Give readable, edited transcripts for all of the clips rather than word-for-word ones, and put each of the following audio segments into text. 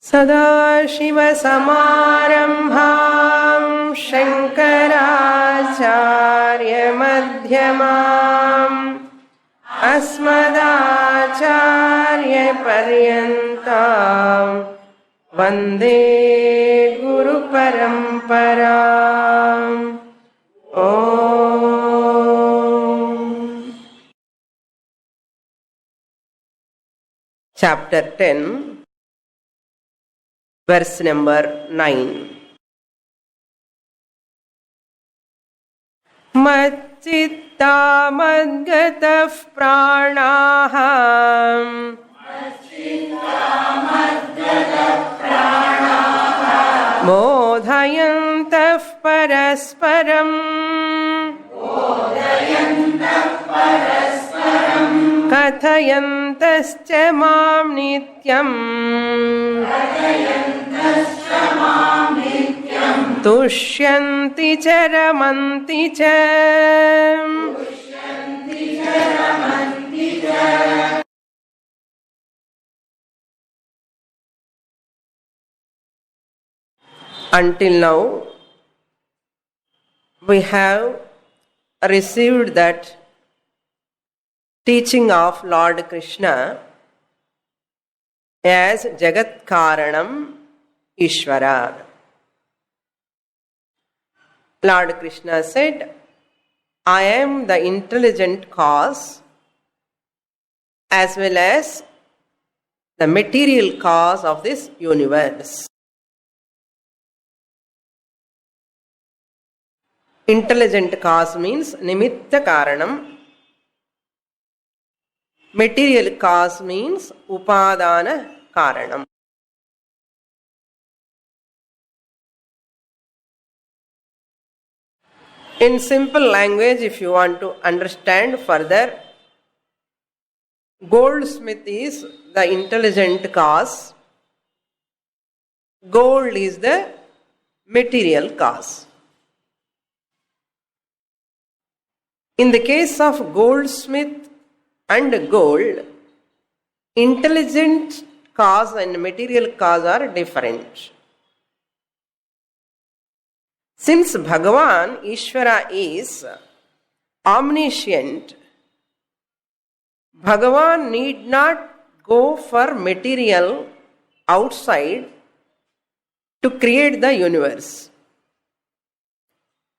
सदाशिवसमारम्भां शङ्कराचार्यमध्यमाम् अस्मदाचार्यपर्यन्तां वन्दे गुरुपरम्पराम्। Chapter 10, verse number 9. मच्चित्ता मद्गतः प्राणाः बोधयन्तः परस्परम् कथयन्तश्च मां नित्यम् तुष्यन्ति च रमन्ति च। Until now, we have received that teaching of Lord Krishna as Jagat Karanam Ishvara. Lord Krishna said, I am the intelligent cause as well as the material cause of this universe. Intelligent cause means nimitta karanam. Material cause means upadana karanam. In simple language, if you want to understand further, goldsmith is the intelligent cause, gold is the material cause. In the case of goldsmith and gold, intelligent cause and material cause are different. Since Bhagavan Ishvara is omniscient, Bhagavan need not go for material outside to create the universe.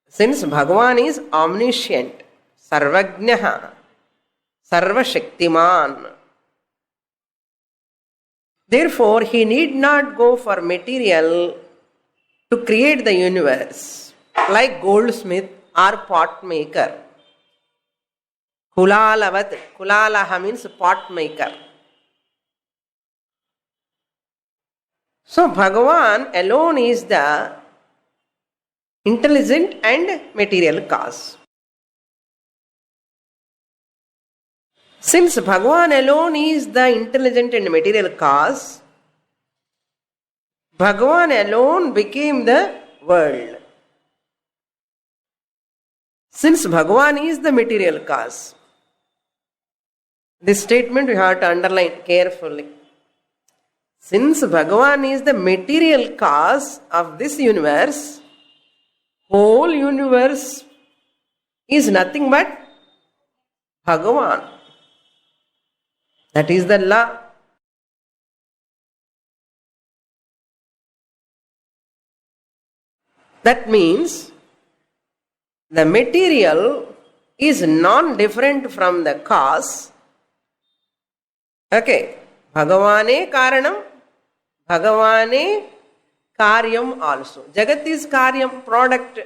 Since Bhagavan is omniscient, Sarvajnaha, Sarvashaktiman, therefore he need not go for material to create the universe like goldsmith or pot maker. Kulalavat, kulalaha means pot maker. So Bhagavan alone is the intelligent and material cause. Since Bhagavan alone is the intelligent and material cause, Bhagavan alone became the world. Since Bhagavan is the material cause, this statement we have to underline carefully. Since Bhagavan is the material cause of this universe, whole universe is nothing but Bhagavan. That is the law. That means the material is non-different from the cause. Okay. Bhagavane karanam, Bhagavane karyam also. Jagat is karyam, product.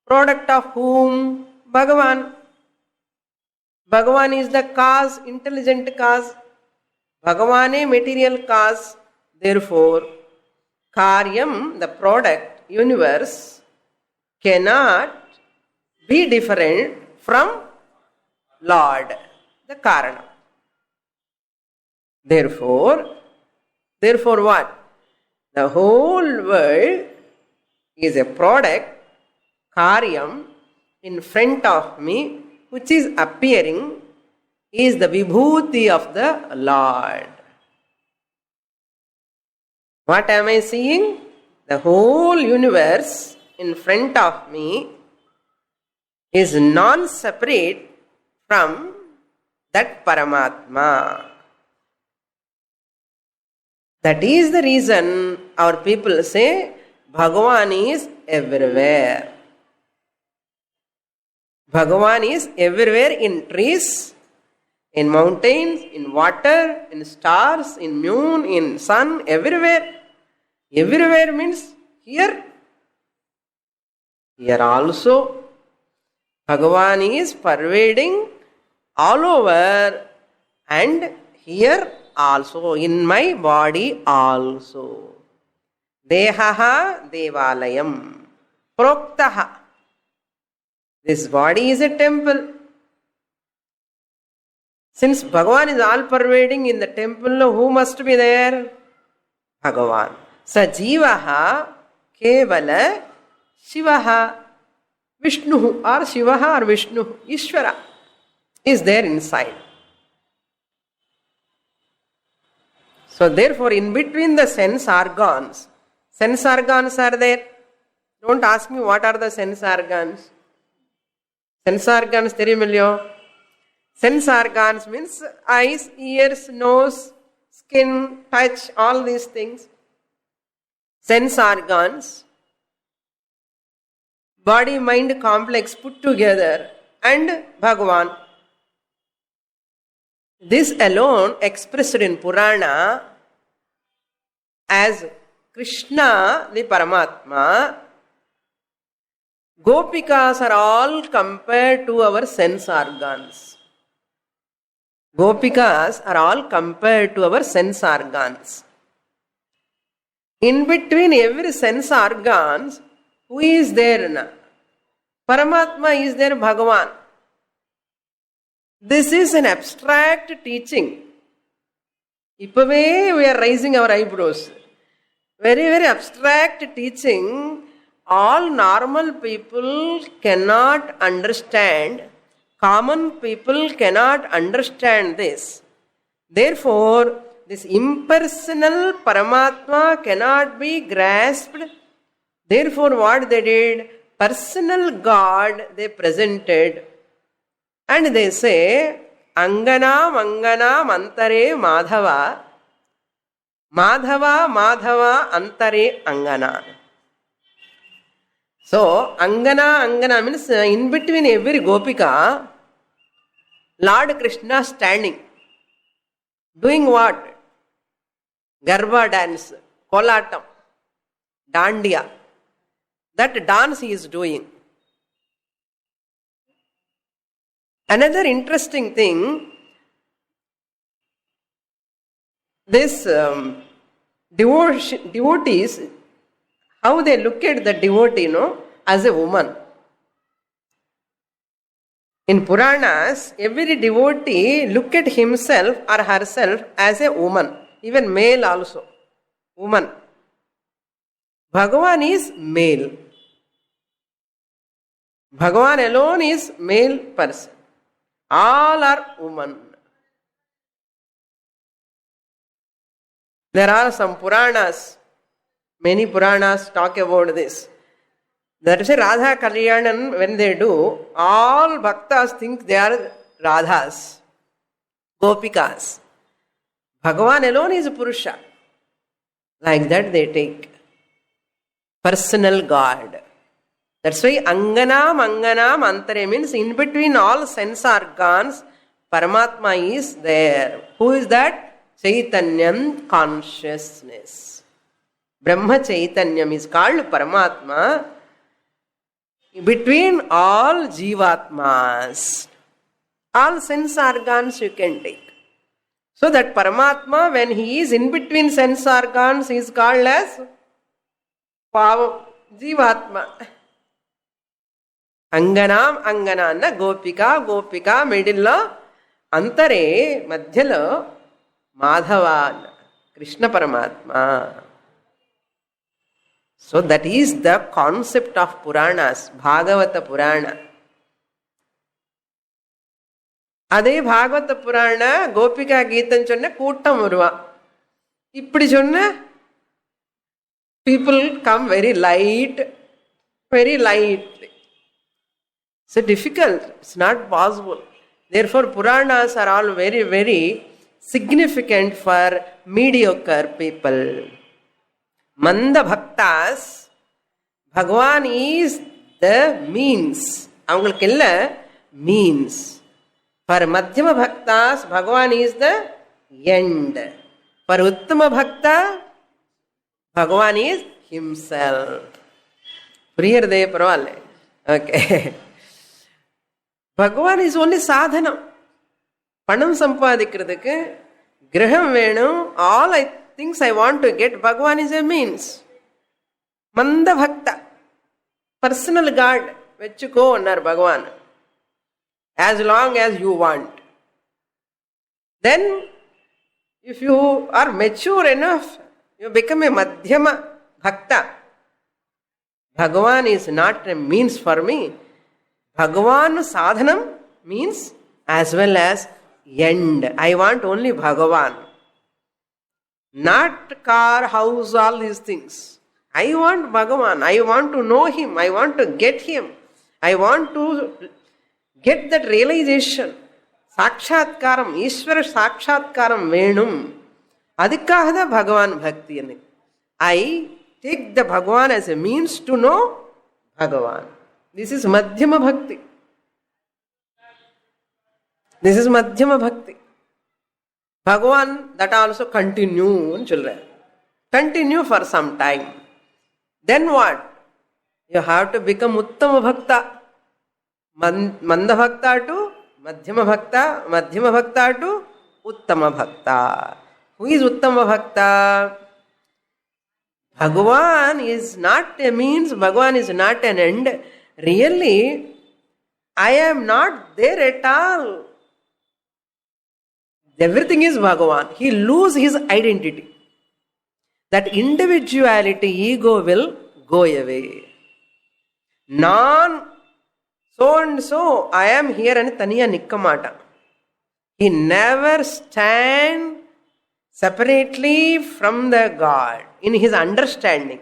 Product of whom? Bhagavan. Bhagavan is the cause, intelligent cause. Bhagavane material cause. Therefore, karyam, the product, universe, cannot be different from Lord, the Karana. Therefore what? The whole world is a product, karyam, in front of me, which is appearing, is the vibhuti of the Lord. What am I seeing? The whole universe in front of me is non-separate from that Paramatma. That is the reason our people say Bhagavan is everywhere. Bhagavan is everywhere, in trees, in mountains, in water, in stars, in moon, in sun, everywhere. Everywhere means here. Here also Bhagavan is pervading all over, and here also, in my body also. Dehaha devalayam. Proktaha. This body is a temple. Since Bhagavan is all pervading in the temple, who must be there? Bhagavan. Sa jivaha kevala shivaha. Vishnu or Shivaha or Vishnu, Ishvara is there inside. So therefore, in between the sense organs are there. Don't ask me what are the sense organs. Sense organs theriyumillo. Sense organs means eyes, ears, nose, skin, touch, all these things. Sense organs. Body-mind complex put together, and Bhagavan. This alone expressed in Purana as Krishna, the Paramatma. Gopikas are all compared to our sense organs. Gopikas are all compared to our sense organs. In between every sense organs, who is there now? Paramatma is there, Bhagavan. This is an abstract teaching. Ipave we are raising our eyebrows. Very, very abstract teaching. All normal people cannot understand. Common people cannot understand this. Therefore, this impersonal Paramatma cannot be grasped. Therefore, what they did? Personal God they presented. And they say, Angana Mangana Mantare Madhava. Madhava Madhava Antare Angana. So, Angana means in between every Gopika, Lord Krishna standing. Doing what? Garba dance, Kolatam, Dandiya. That dance he is doing. Another interesting thing, this devotees, how they look at the devotee, as a woman. In Puranas, every devotee look at himself or herself as a woman, even male also, woman. Bhagavan is male. Bhagavan alone is male person. All are women. There are some Puranas, many Puranas talk about this. That is Radha Kalyanan, when they do, all bhaktas think they are Radhas, Gopikas. Bhagavan alone is Purusha. Like that they take. Personal God. That's why Angana Mangana Mantare means in between all sense organs, Paramatma is there. Who is that? Chaitanyam, consciousness. Brahma Chaitanyam is called Paramatma. Between all Jivatmas, all sense organs you can take. So that Paramatma, when he is in between sense organs, he is called as Jivatma. Anganam Anganana Gopika middle Antare Madhyalo Madhavan Krishna Paramatma. So that is the concept of Puranas, Bhagavata Purana. Adhe Bhagavata Purana, Gopika Geetan Chonna Kootam Urva. Ippadi Chonna people come very lightly. It's difficult. It's not possible. Therefore, Puranas are all very, very significant for mediocre people. Manda Bhaktas, Bhagavan is the means. Avangalukku means. For Madhyama Bhaktas, Bhagavan is the end. For Uttama Bhakta, Bhagavan is himself. Priyarde Paravalle. Okay. Bhagavan is only sadhana. Panam sampadikradhukku, graham venum, all things I want to get, Bhagavan is a means. Manda Bhakta, personal guard, vechuko annar Bhagavan. As long as you want. Then, if you are mature enough, you become a Madhyama Bhakta. Bhagavan is not a means for me. Bhagavan sadhanam means as well as end. I want only Bhagavan. Not car, house, all these things. I want Bhagavan. I want to know him. I want to get him. I want to get that realization. Sakshatkaram, Ishvara Sakshatkaram Venum. Adikahada Bhagavan Bhakti. I take the Bhagavan as a means to know Bhagavan. This is Madhyama Bhakti. This is Madhyama Bhakti. Bhagavan, that also continue, children. Continue for some time. Then what? You have to become Uttama Bhakta. Manda Bhakta to Madhyama Bhakta, Madhyama Bhakta to Uttama Bhakta. Who is Uttama Bhakta? Bhagavan is not a means, Bhagavan is not an end. Really, I am not there at all. Everything is Bhagavan. He loses his identity. That individuality, ego will go away. So and so, I am here and taniya nikkamata. He never stands separately from the God in his understanding.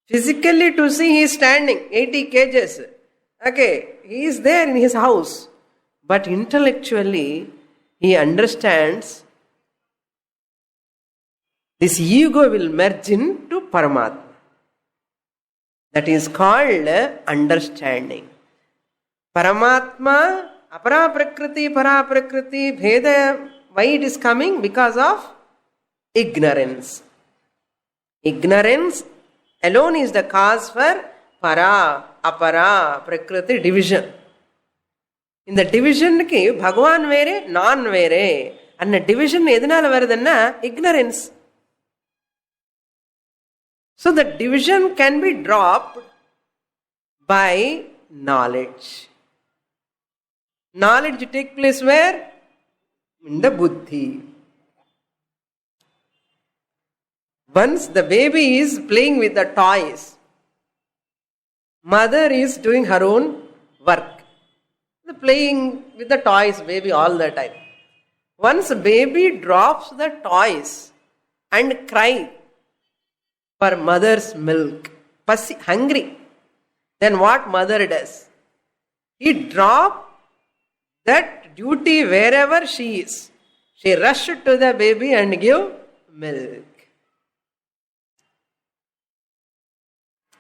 Physically to see he is standing, 80 kgs. Okay, he is there in his house. But intellectually, he understands this ego will merge into Paramatma. That is called understanding. Paramatma, apara prakriti, para prakriti, bheda, why it is coming? Because of ignorance. Ignorance alone is the cause for para, apara, prakriti division. In the division ki Bhagavan vere, non vere. And the division edinala varudanna ignorance. So the division can be dropped by knowledge. Knowledge takes place where? In the buddhi. Once the baby is playing with the toys, mother is doing her own work. Playing with the toys, baby, all the time. Once baby drops the toys and cries for mother's milk, hungry, then what mother does? He drops that duty wherever she is. She rushes to the baby and gives milk.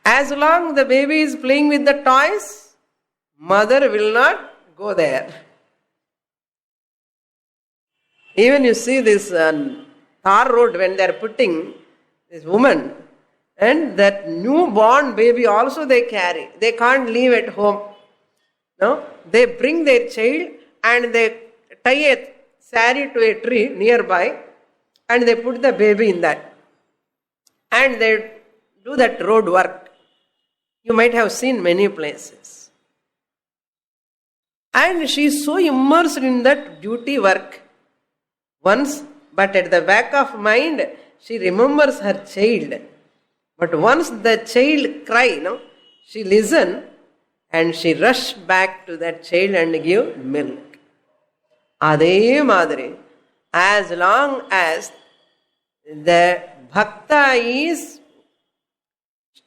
As long as the baby is playing with the toys, mother will not go there. Even you see this tar road when they are putting this woman and that newborn baby also they carry. They can't leave at home. No, they bring their child and they tie a sari to a tree nearby and they put the baby in that. And they do that road work. You might have seen many places. And she is so immersed in that duty work. Once, but at the back of mind, she remembers her child. But once the child cry, she listen and she rush back to that child and give milk. Adhe madre, as long as the bhakta is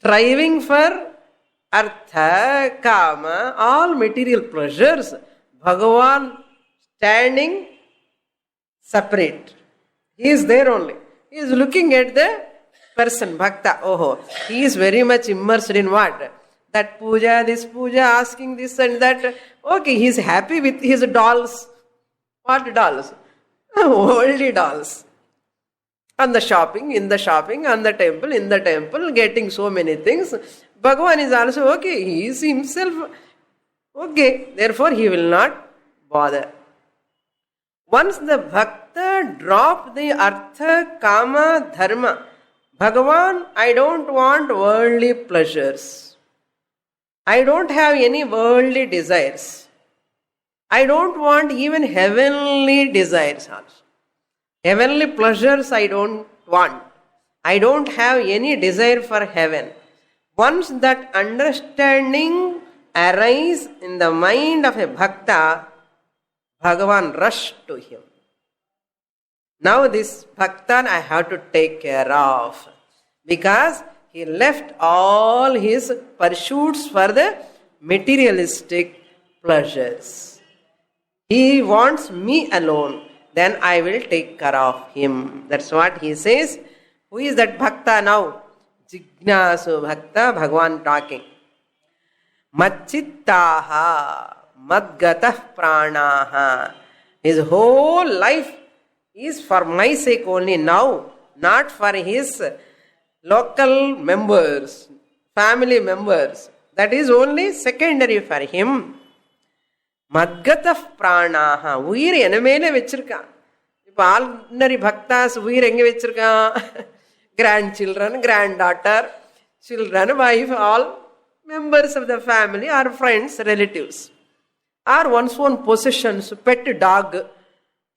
striving for artha, kama, all material pleasures, Bhagavan standing separate. He is there only. He is looking at the person, bhakta. Oh, he is very much immersed in what? That puja, this puja, asking this and that. Okay, he is happy with his dolls. What dolls? Worldly dolls. On the shopping, in the shopping, on the temple, in the temple, getting so many things. Bhagavan is also okay. He is himself okay. Therefore, he will not bother. Once the bhakta drop the artha, kama, dharma, Bhagavan, I don't want worldly pleasures. I don't have any worldly desires. I don't want even heavenly desires also. Heavenly pleasures I don't want. I don't have any desire for heaven. Once that understanding arises in the mind of a bhakta, Bhagavan rushed to him. Now this bhakta I have to take care of, because he left all his pursuits for the materialistic pleasures. He wants me alone, then I will take care of him. That's what he says. Who is that bhakta now? Jignasu bhakta, Bhagavan talking. Machittaha, madgatah pranaha. His whole life is for my sake only now, not for his local members, family members. That is only secondary for him. Madgatah pranaha. Uyir enamele vechirka. Ipa ordinary bhaktas uyir enge vechirka. Grandchildren, granddaughter, children, wife, all members of the family or friends, relatives. Or one's own possessions, pet dog.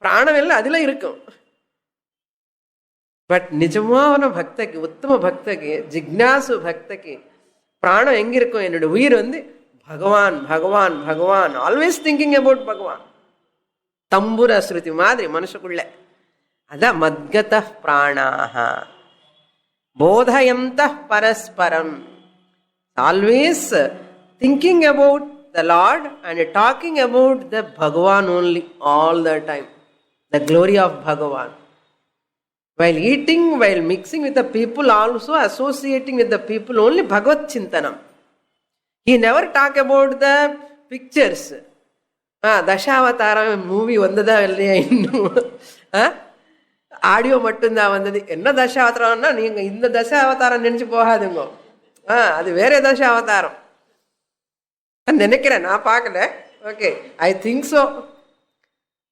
Pranavella adila irukkum. But nijamavana bhaktaki, uttama bhaktaki, jignasu bhaktaki, prana engirukkum ennoda uyir vandu Bhagavan, Bhagavan, Bhagavan, always thinking about Bhagavan. Tambura sruti madri manasukulle. Ada madgatah pranaha. Bodhayantah parasparam. Always thinking about the Lord and talking about the Bhagavan only all the time. The glory of Bhagavan. While eating, while mixing with the people, also associating with the people, only Bhagavad Chintanam. He never talk about the pictures. Dashavataram movie vandada illaya innu. Audio mattumda vandadi. Enna Dashavataramna neenga indha Dashavataram nenichu pogadungo. Adu vere Dashavataram. Nenikkiren na paakala. Okay, I think so.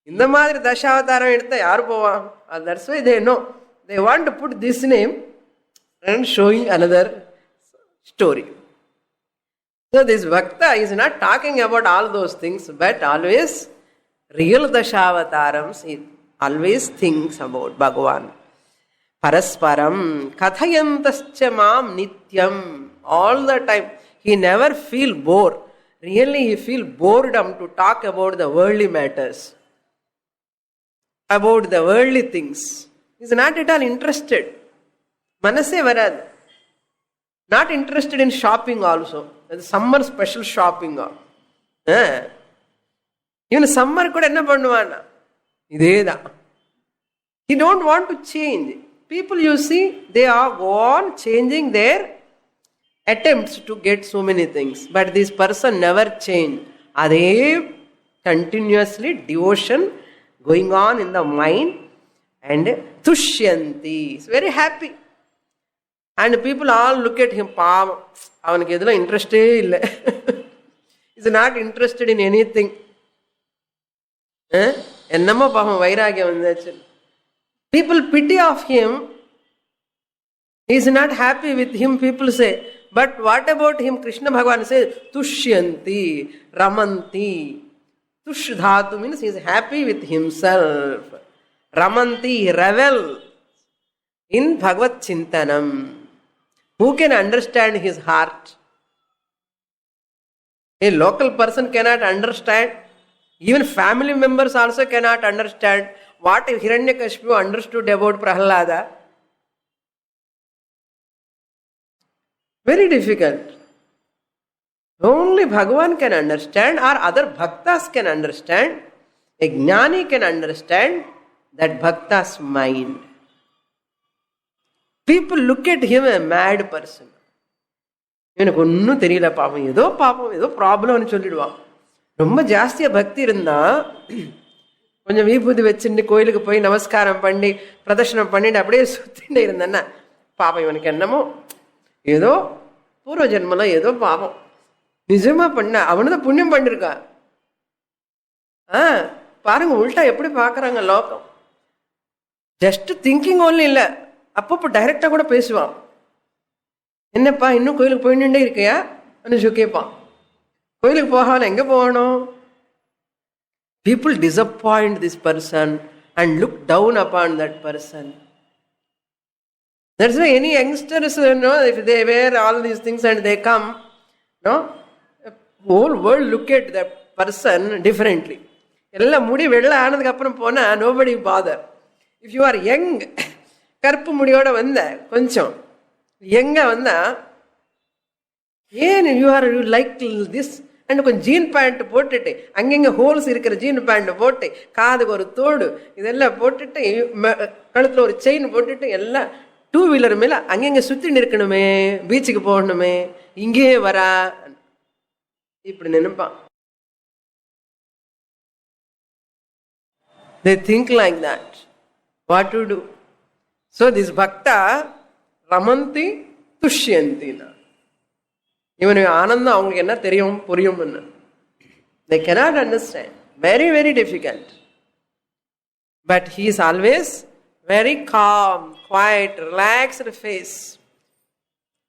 Indha madri Dashavataram edutha yaru pova. That's why they know. They want to put this name and showing another story. So this bhakta is not talking about all those things, but always real Dashavatārams, he always thinks about Bhagavan. Parasparam, kathayantascha mam nityam, all the time. He never feel bored. Really he feel boredom to talk about the worldly matters, about the worldly things. He is not at all interested. Manase varad. Not interested in shopping also. Summer special shopping. Even summer kuda enna pannuvana. Ideda. He don't want to change. People you see, they are go on changing their attempts to get so many things. But this person never change. Ade continuously devotion going on in the mind and tushyanti. He's very happy. And people all look at him, pavam, avanukku edula interest illa. He's not interested in anything. Ennamo pavam vairagyam vandachu. People pity of him. He is not happy with him, people say. But what about him? Krishna Bhagavan says, tushyanti, ramanti. Tush dhatu means he is happy with himself. Ramanti, revel in Bhagavad Chintanam. Who can understand his heart? A local person cannot understand. Even family members also cannot understand what Hiranyakashipu understood about Prahlada. Very difficult. Only Bhagavan can understand, or other bhaktas can understand. A jnani can understand that bhakta's mind. People look at him a mad person. எனக்கு ஒன்றும் தெரியல, பாவம் ஏதோ ப்ராப்ளம்னு சொல்லிடுவான். ரொம்ப ஜாஸ்தியா பக்தி இருந்தா கொஞ்சம் விபூதி வச்சுட்டு கோயிலுக்கு போய் நமஸ்காரம் பண்ணி பிரதர்ஷனம் பண்ணிட்டு அப்படியே சுத்திட்டு இருந்தேன்னா, பாவம் இவனுக்கு என்னமோ ஏதோ பூர்வ ஜென்மல ஏதோ பாவம் நிஜமா பண்ண, அவனுதான் புண்ணியம் பண்ணிருக்கான். பாருங்க உல்டா எப்படி பாக்குறாங்க லோகம். ஜஸ்ட் திங்கிங் ஒன்லி இல்ல, அப்பப்போ டைரக்டா கூட பேசுவான். என்னப்பா இன்னும் கோயிலுக்கு போயிட்டே இருக்கியா கேட்பான். கோயிலுக்கு போகாம எங்க போகணும்? People disappoint this person and look down upon that person. That's why any youngsters, if they wear all these things and they come, whole world look at that person differently. எல்லாம் முடி வெள்ளை ஆனதுக்கு அப்புறம் போனா nobody bother. If you are young, கருப்பு முடியோட வந்த கொஞ்சம் எங்க வந்தா, ஏன் you like this and கொஞ்சம் ஜீன் பேண்ட் போட்டுட்டு அங்கங்க ஹோல்ஸ் இருக்கிற ஜீன் பேண்ட் போட்டு காதுக்கு ஒரு தோடு இதெல்லாம் போட்டுட்டு கழுத்துல ஒரு செயின் போட்டுட்டு எல்லாம் 2 வீலர் மேல அங்கங்க சுத்தி நிற்கணுமே, பீச்சுக்கு போகணுமே, இங்கே வரா இப்படி நினைப்பான். They think like that. What to do? So this bhakta ramanti tushyanti. இவனுக்கு ஆனந்தம் அவங்களுக்கு என்ன தெரியும் புரியும்? They cannot understand. Very, very difficult. But he is always very calm, quiet, relaxed face.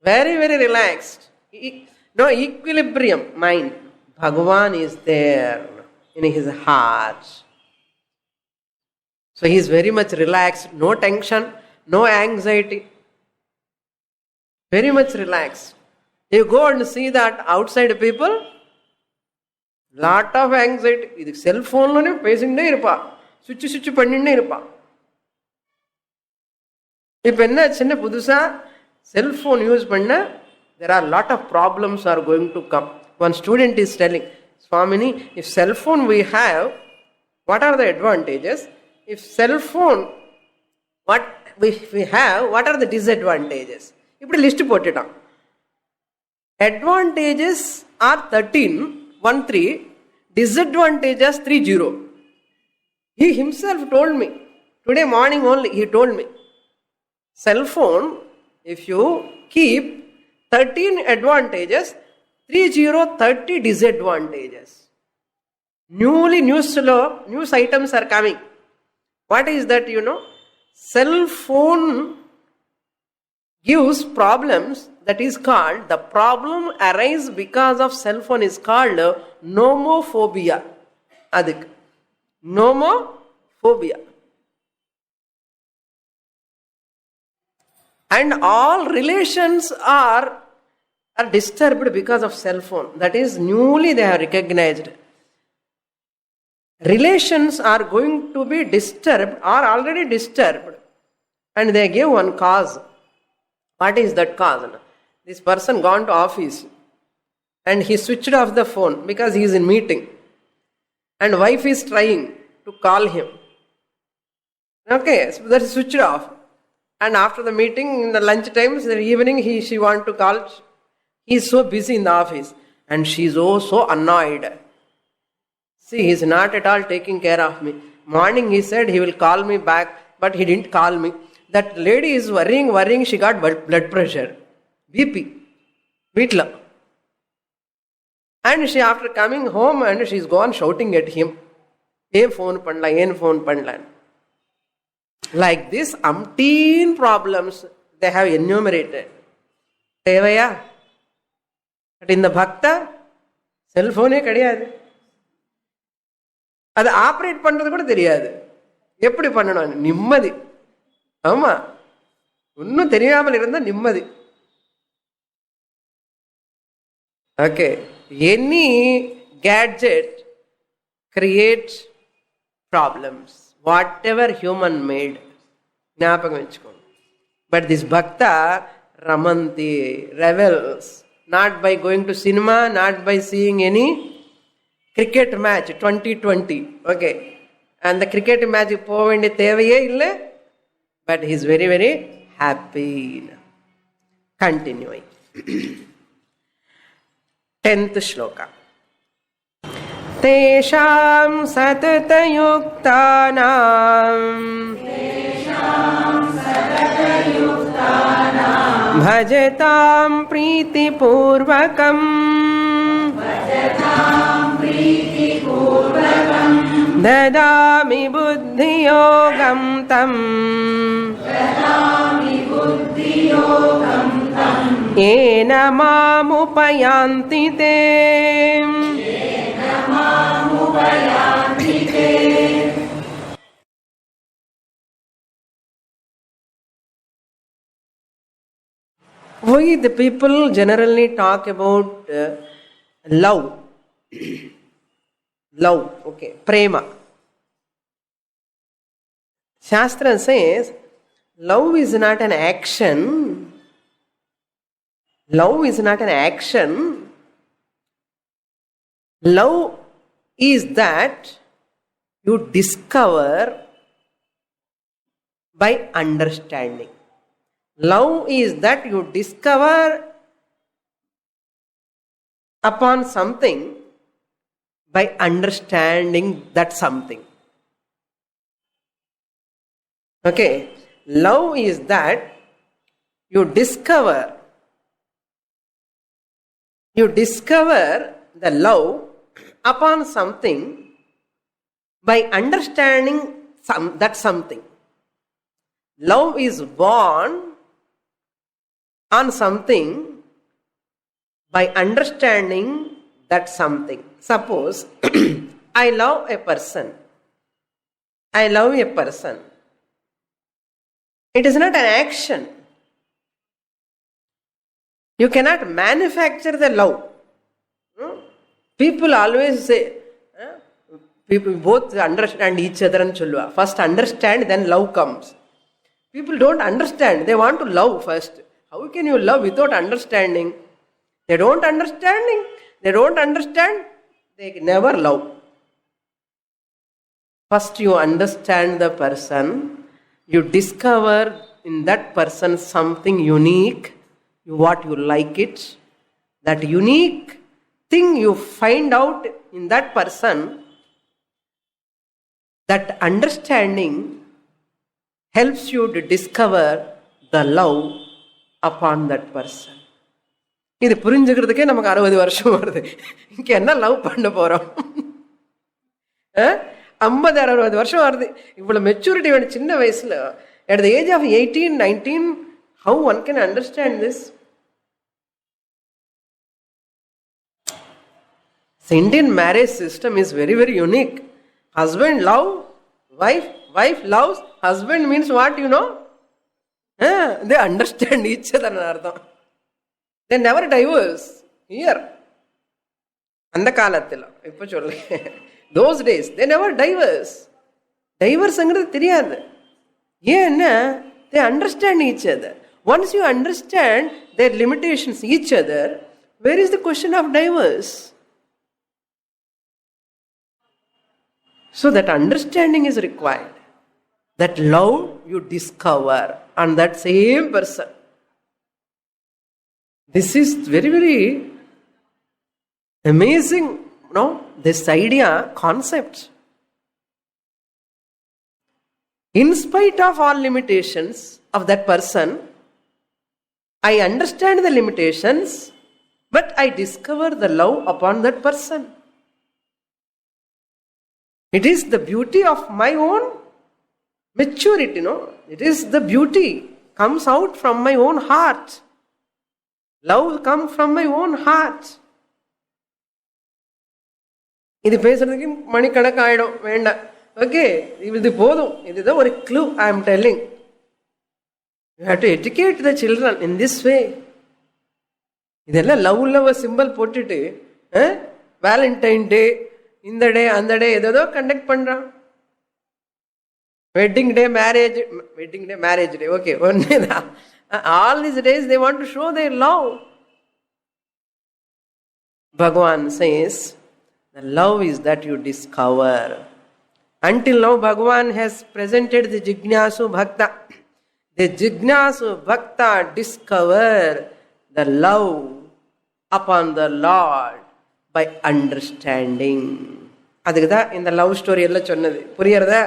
Very, very relaxed. No equilibrium mind. Bhagavan is there in his heart. So he is very much relaxed, no tension, no anxiety. Very much relaxed. You go and see that outside people, lot of anxiety. இது செல்போன்லனே பேசிட்டே இருப்பா, சுவிட்ச் பண்ணிட்டே இருப்பா. இப்ப என்ன சின்ன புதுசா செல்போன் யூஸ் பண்ண there are lot of problems are going to come. One student is telling, Swamini, if cell phone we have, what are the advantages? If cell phone what we have, what are the disadvantages? இப்படி list போட்டுட்டான். Advantages are 13, disadvantages 30. He himself told me, today morning only he told me, cell phone, if you keep 13 advantages, 30 disadvantages. Newly news items are coming. What is that, Cell phone gives problems. That is called, the problem arise because of cell phone is called nomophobia. Adik. Nomophobia. And all relations are disturbed because of cell phone. That is newly they have recognized. Relations are going to be disturbed or already disturbed. And they give one cause. What is that cause? This person gone to office and he switched off the phone because he is in meeting. And wife is trying to call him. Okay, so that is switched off. And after the meeting, in the lunch time, in the evening, she want to call. He is so busy in the office. And she is so annoyed. See, he is not at all taking care of me. Morning he said he will call me back, but he didn't call me. That lady is worrying, she got blood pressure. BP. Vitla. And she after coming home and she's gone shouting at him. Yen phone panla. Like this, umpteen problems they have enumerated. Devaya. But in the bhakta, cell phone kadiyadu. அது operate பண்றது கூட தெரியாது. எப்படி பண்ணணும்? நிம்மதி. ஆமா, ஒன்னும் தெரியாமல் இருந்தா நிம்மதி. Okay, any gadget creates problems, whatever human made. ஞாபகம் வச்சுக்கோங்க. But this bhakta ramanti, revels, not by going to cinema, not by seeing any cricket match, 2020, okay. And the cricket match povende thevaye illa, but he is very, very happy. Continuing. 10th shloka. Tesham satatayuktanam bhajatam pritipurvakam dadami buddhiyogam tam yena mamupayanti te. Why the people generally talk about love? Love, okay, prema. Shastra says love is not an action. Love is not an action. Love is that you discover by understanding. Love is that you discover upon something by understanding that something. Okay, love is that you discover the love upon something by understanding that something. Love is born on something by understanding that something. Suppose I love a person. I love a person. It is not an action. You cannot manufacture the love. People always say, people both understand each other and chulva. First understand, then love comes. People don't understand. They want to love first. How can you love without understanding? They don't understand. They never love. First you understand the person. You discover in that person something unique. What you like it. That unique thing you find out in that person. That understanding helps you to discover the love upon that person. இது புரிஞ்சுக்கிறதுக்கே நமக்கு 60 வருஷம் வருது. இங்க என்ன love பண்ண போறோம்? 50-60 வருஷம் வருது. இவ்வளவு மெச்சூரிட்டி வேணும் சின்ன வயசுல. At the age of 18, 19, how one can understand this? The Indian marriage system is very, very unique. Husband love, wife loves, husband means what, you know? They understand each other. They never divorce. Here. அந்த காலத்தில் இப்போ சொல்ல those days they never divorce. Divorceங்கிறது தெரியாது. ஏன்னா they understand each other. Once you understand their limitations each other, where is the question of divorce? So that understanding is required. That love you discover on that same person. This is very, very amazing, this idea, concept. In spite of all limitations of that person, I understand the limitations, but I discover the love upon that person. It is the beauty of my own maturity, It is the beauty comes out from my own heart. Love comes from my own heart. இது பேசுறதுக்கு மணிக்கணக்காயிடும் வேண்டாம். Okay, இது போதும். இதுதான் ஒரு clue I am telling. You have to educate the children in this way. இதெல்லாம் love symbol போட்டுட்டு valentine day, இந்த டே அந்த டே ஏதோ கண்டக்ட் பண்றான். Wedding day, marriage day, okay ஒன்னேதான். All these days they want to show their love. Bhagavan says, the love is that you discover. Until now, Bhagavan has presented the Jignasu Bhakta. The Jignasu Bhakta discover the love upon the Lord by understanding. அதுக்குதான் இந்த love story எல்லாம் சொன்னது. புரியறதா?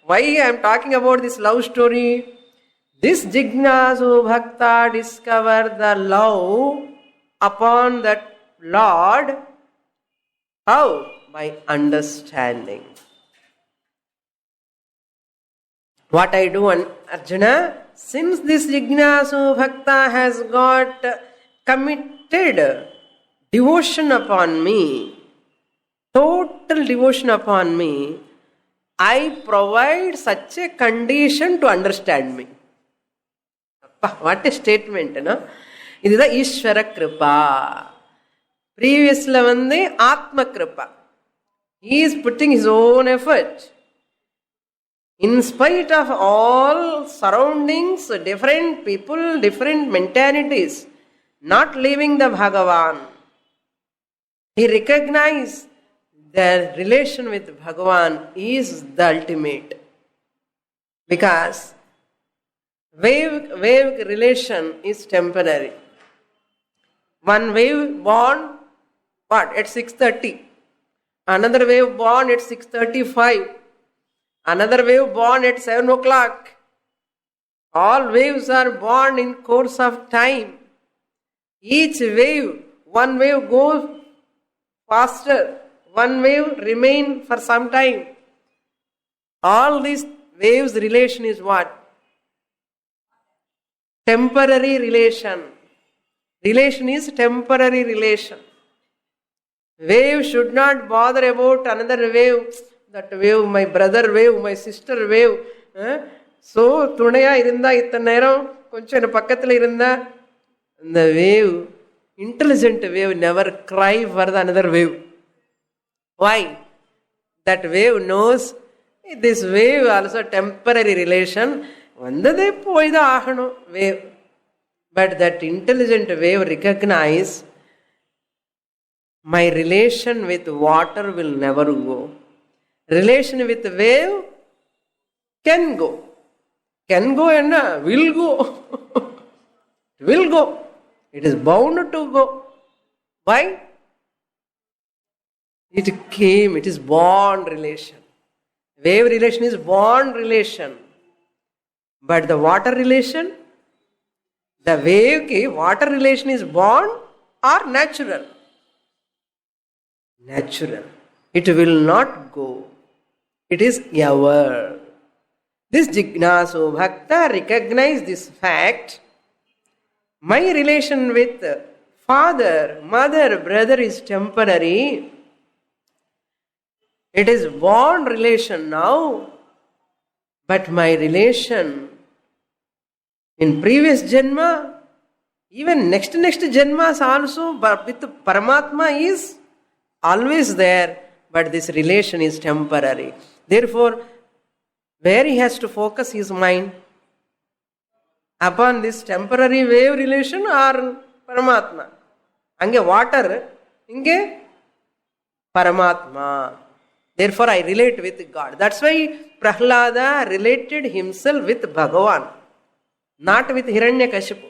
Why I am talking about this love story? This Jignasu Bhakta discover the love upon that Lord. How? By understanding. What I do, Arjuna, since this Jignasu Bhakta has got committed devotion upon me, total devotion upon me, I provide such a condition to understand me. What a statement, no? இதுதான் ஈஸ்வர கிருபா. ப்ரீவியஸ்ல ஆத்ம Kripa. He is putting his own effort. In spite of all surroundings, different people, different mentalities, not leaving the Bhagavan, he recognized their relation with Bhagavan is the ultimate. Because wave relation is temporary. One wave born at 6:30. Another wave born at 6:35. Another wave born at 7 o'clock. All waves are born in course of time. Each wave, one wave goes faster, one wave remain for some time. All these waves relation is what? Temporary relation. Relation is temporary relation. Wave should not bother about another wave. That wave, my brother wave, my sister wave. So, துணையா இருந்தா இத்தனை நேரம் கொஞ்சம் என்ன பக்கத்தில் இருந்தா the wave, intelligent wave never cry for the another wave. Why? That wave knows this wave also temporary relation. வந்ததே போய் தான் ஆகணும் wave. But that intelligent wave recognize my relation with water will never go. Relation with wave can go. Can go and will go. Will go. It is bound to go. Why? It came, it is bond relation. Wave relation is bond relation. But the water relation, the wave ki water relation is bond or natural? Natural. It will not go. It is ever. This Jignasu Bhakta recognize this fact. My relation with father, mother, brother is temporary. It is bond relation now. But my relation in previous Janma, even next Janmas also with Paramatma is always there. But this relation is temporary. Therefore, where he has to focus his mind? Upon this temporary wave relation or Paramatma? Ange water, inge Paramatma. Therefore, I relate with God. That's why Prahlada related himself with Bhagavan, not with Hiranyakashipu.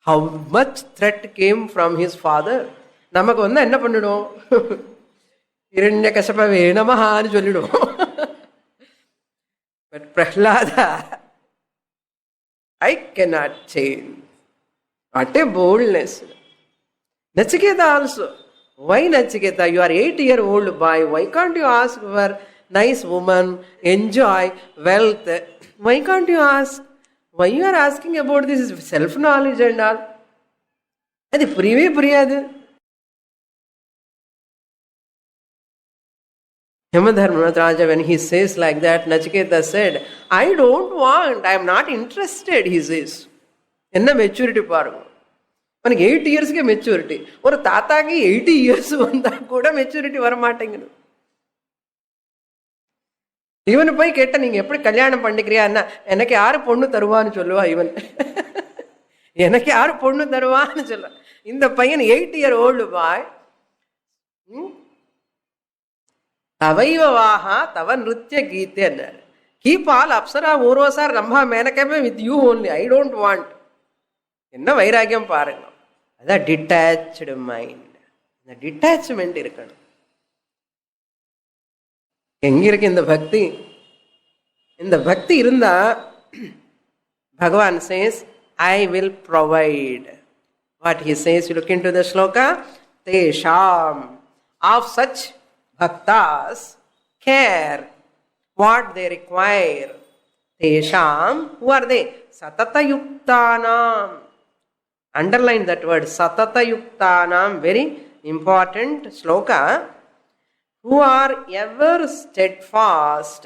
How much threat came from his father? நமக்கு என்ன பண்ணிடும்? Hiranyakashipaவே நமஹ anu சொல்லிடும். But Prahlada, I cannot change. What a boldness. Nachiketa also. Why Nachiketa? You are 8-year-old boy. Why can't you ask for nice woman, enjoy, wealth? Why can't you ask? Why you are asking about this self-knowledge and all? அது புரியவே புரியாது. Yamadharmaraja, when he says like that, Nachiketa said, I don't want, I am not interested, he says. என்ன maturity பாருங்க. మనకి 8 yearsకే maturity. ஒரு தாத்தாக்கு 80 years வந்தா கூட மெச்சூரிட்டி வர மாட்டேங்குது. இவனு போய் கேட்ட நீங்க எப்படி கல்யாணம் பண்ணிக்கிறியான்னா, எனக்கு யாரு பொண்ணு தருவான்னு சொல்லுவா இவன். எனக்கு யாரு பொண்ணு தருவான்னு சொல்ல. இந்த பையன் 8 year old பாய், தவைவாஹா தவ நிருத்திய கீதே. கீப் ஆல் அப்சரா ஊர்வசா ரம்பா மேனகமே with you only, I don't want. என்ன வைராகியம் பாருங்க. அதான் டிட்டாச்டு மைண்ட். இந்த டிட்டாச்மெண்ட் இருக்கணும். எங்க இருக்கு இந்த பக்தி? இந்த பக்தி இருந்தா பகவான் says, I will provide. What he says, you look into the shloka, Tesham, of such bhaktas, care what they require. Tesham, who are they? Satata yuktanam. Underline that word, Satata yuktanam, very important shloka. Who are ever steadfast.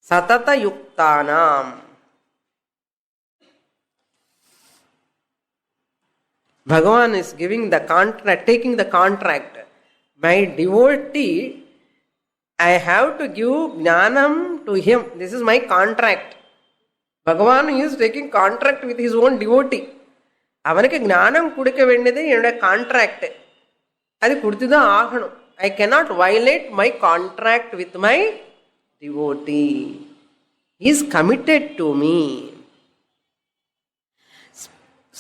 Satata yuktanam. Bhagavan is giving the contract, taking the contract. My devotee, I have to give jnanam to him. This is my contract. Bhagavan is taking contract with his own devotee. அவனுக்கு ஞானம் கொடுக்க வேண்டியது என்னோட contract. அது கொடுத்துதான் ஆகணும். I cannot violate my contract with my devotee. Is committed to me.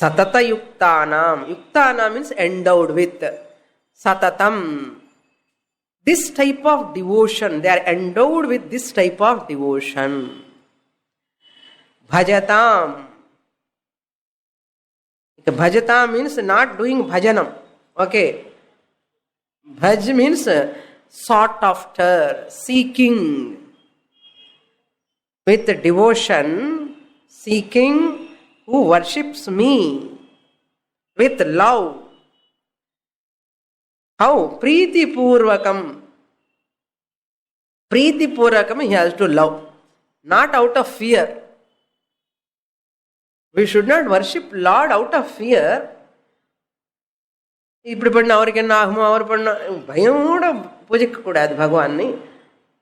சதத யுக்தானாம். யுக்தானாம் மீன்ஸ் endowed with. சததம். This type of devotion, they are endowed with this type of devotion. Bhajatam. Bhajatam means not doing bhajanam. Okay. Bhaj means sought after, seeking. With devotion, seeking who worships me. With love. How? Preeti purvakam. Preeti purvakam he has to love. Not out of fear. We should not worship Lord out of fear. இப்படி பண்ண அவருக்கு என்ன ஆகுமோ, அவர் பண்ண பயமோட பூஜிக்க கூடாது பகவான்.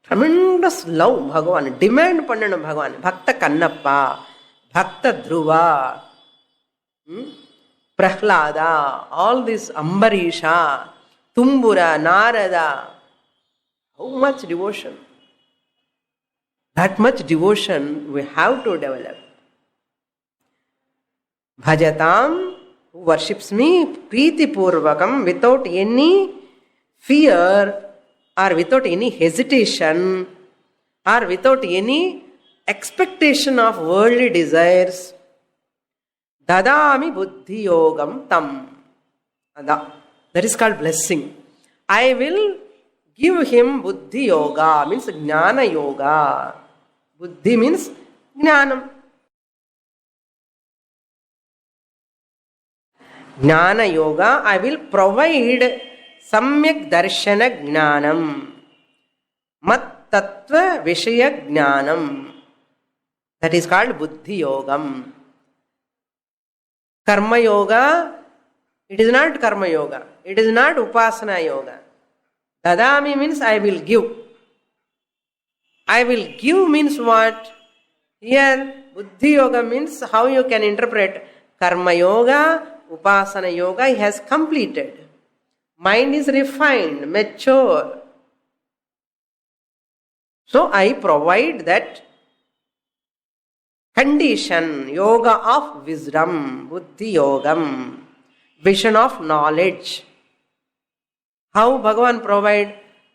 Tremendous love பகவான். டிமாண்ட் பண்ணணும் பகவான். Bhakta Kannappa, Bhakta Dhruva, Prahlada, all this, Ambarisha, Tumburu, Narada. How much devotion? That much devotion we have to develop. Bhajatam, who worships me, preeti purvakam, without any fear or without any hesitation or without any expectation of worldly desires. Dadami buddhi yogam tam. That is called blessing. I will give him buddhi yoga, means jnana yoga. Buddhi means jnanam. Jnana yoga, I will provide samyak darshana jnanam. Mat tattva vishaya jnanam. That is called buddhi yogam. Karma yoga, it is not karma yoga. It is not upasana yoga. Dadami means I will give. I will give means what? Here, buddhi yoga means how you can interpret. Karma yoga, upasana yoga he has completed. Mind is refined, mature. So I provide that condition, yoga of wisdom, buddhi yogam, vision of knowledge. How Bhagavan provide?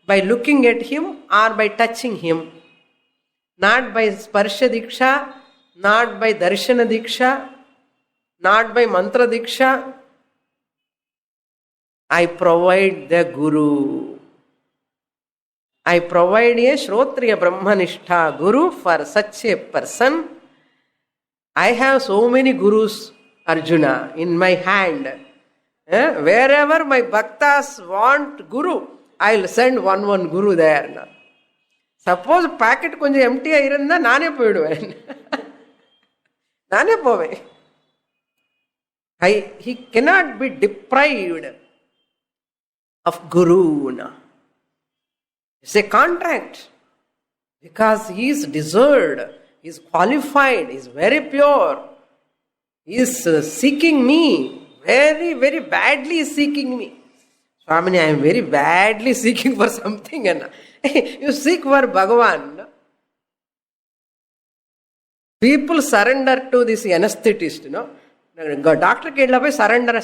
By looking at him or by touching him. Not by sparsha diksha, not by darshana diksha, not by mantra diksha. I provide the guru. I provide a Shrotriya Brahmanistha guru for such a person. I have so many gurus, Arjuna, in my hand. Wherever my bhaktas want guru, I will send one guru there. Suppose packet konjam empty irundha naane poiduven. Naane poven. He cannot be deprived of guru. It's a contract. Because he is deserved, he is qualified, he is very pure. He is seeking me, very, very badly seeking me. Swamini, I am very badly seeking for something. And you seek for Bhagavan. People surrender to this anesthetist, Doctor Kedlapai surrender,